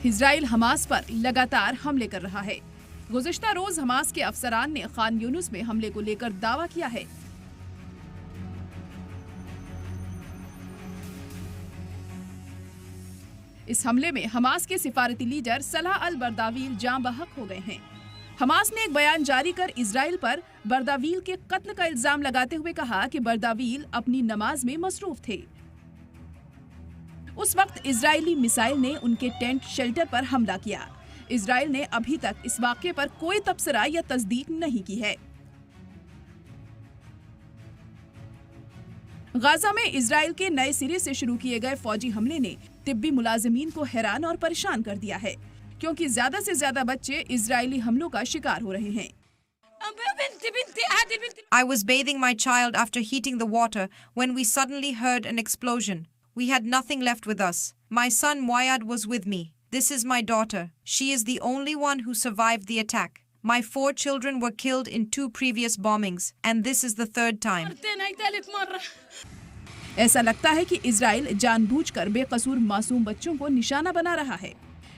Israel Hamas पर लगातार हमले कर रहा है। गुज़िश्ता रोज हमास के अफसरान ने खान यूनुस में हमले को लेकर दावा किया है। इस हमले में हमास के सिफारती लीडर सलाह अल बर्दावील जाँ बहक हो गए हैं। हमास ने एक बयान जारी कर इजराइल पर बर्दावील के कत्ल का इल्जाम लगाते हुए कहा कि बर्दावील अपनी नमाज में मसरूफ थे। उस वक्त इजरायली मिसाइल ने उनके टेंट शेल्टर पर हमला किया। इजराइल ने अभी तक इस वाक़ये पर कोई तबसरा या तस्दीक नहीं की है। गाजा में इजराइल के नए सिरे से शुरू किए गए फौजी हमले ने तिब्बी मुलाजिमीन को हैरान और परेशान कर दिया है, क्योंकि ज्यादा से ज्यादा बच्चे इजरायली हमलों का शिकार हो रहे हैं। I was bathing my child after heating the water when we suddenly heard an explosion. We had nothing left with us. My son Wayad was with me. This is my daughter. She is the only one who survived the attack. My 4 children were killed in 2 previous bombings, and this is the 3rd time. ऐसा लगता है कि Israel जानबूझकर बेकसूर मासूम बच्चों को निशाना बना रहा है।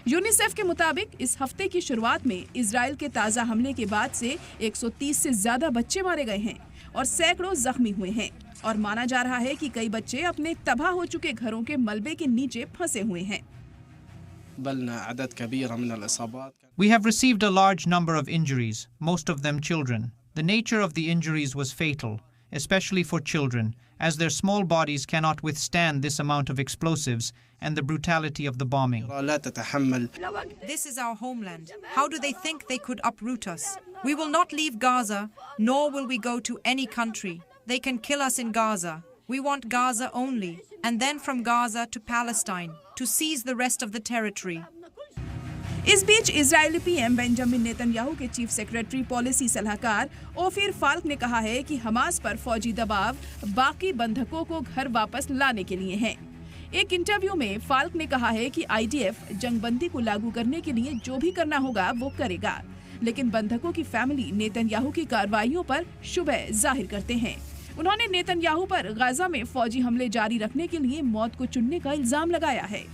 यूनिसेफ के मुताबिक इस हफ्ते की शुरुआत में इजराइल के ताज़ा हमले के बाद से 130 से ज्यादा बच्चे मारे गए हैं और सैकड़ों जख्मी हुए हैं, और माना जा रहा है कि कई बच्चे अपने तबाह हो चुके घरों के मलबे के नीचे फंसे हुए हैं। We have received a large number of injuries, most of them children. The nature of the injuries was fatal, especially for children, as their small bodies cannot withstand this amount of explosives and the brutality of the bombing. This is our homeland. How do they think they could uproot us? We will not leave Gaza, nor will we go to any country. They can kill us in Gaza. We want Gaza only, and then from Gaza to Palestine, to seize the rest of the territory. इस बीच Israeli PM Benjamin Netanyahu के chief secretary policy सलाहकार Ophir Falk ने कहा है कि Hamas पर फौजी दबाव बाकी बंधकों को घर वापस लाने के लिए है। एक इंटरव्यू में फाल्क ने कहा है कि आईडीएफ जंगबंदी को लागू करने के लिए जो भी करना होगा वो करेगा, लेकिन बंधकों की फैमिली नेतन्याहू की कार्रवाइयों पर शुबह जाहिर करते हैं। उन्होंने नेतन्याहू पर गाजा में फौजी हमले जारी रखने के लिए मौत को चुनने का इल्जाम लगाया है,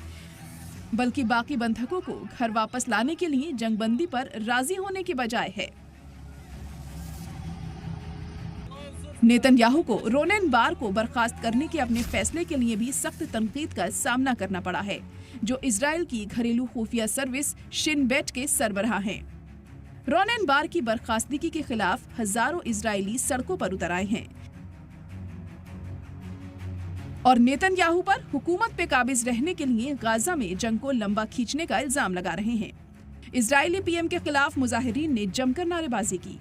बल्कि बाकी बंधकों को घर वापस लाने के लिए जंगबंदी पर राजी होने की बजाय है। नेतन्याहू को रोनेन बार को बर्खास्त करने के अपने फैसले के लिए भी सख्त तनकीद का सामना करना पड़ा है, जो इजराइल की घरेलू खुफिया सर्विस शिन बेट के सरबराह हैं। रोनेन बार की बर्खास्तगी के खिलाफ हजारों इजरायली सड़कों पर उतर आए हैं और नेतन्याहू पर हुकूमत पे काबिज रहने के लिए गाजा में जंग को लंबा खींचने का इल्जाम लगा रहे हैं। इजरायली पीएम के खिलाफ मुजाहिरीन ने जमकर नारेबाजी की।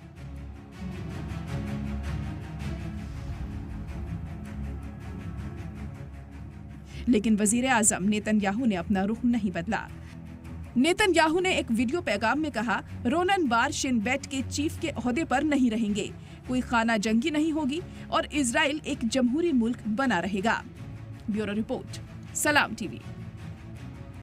लेकिन वजीर आजम नेतन्याहू ने अपना रुख नहीं बदला। नेतन्याहू ने एक वीडियो पैगाम में कहा, रोनन बार शिन बेट के चीफ के ओहदे पर नहीं रहेंगे, कोई खाना जंगी नहीं होगी और इजराइल एक जमहूरी मुल्क बना रहेगा। ब्यूरो रिपोर्ट, सलाम टीवी।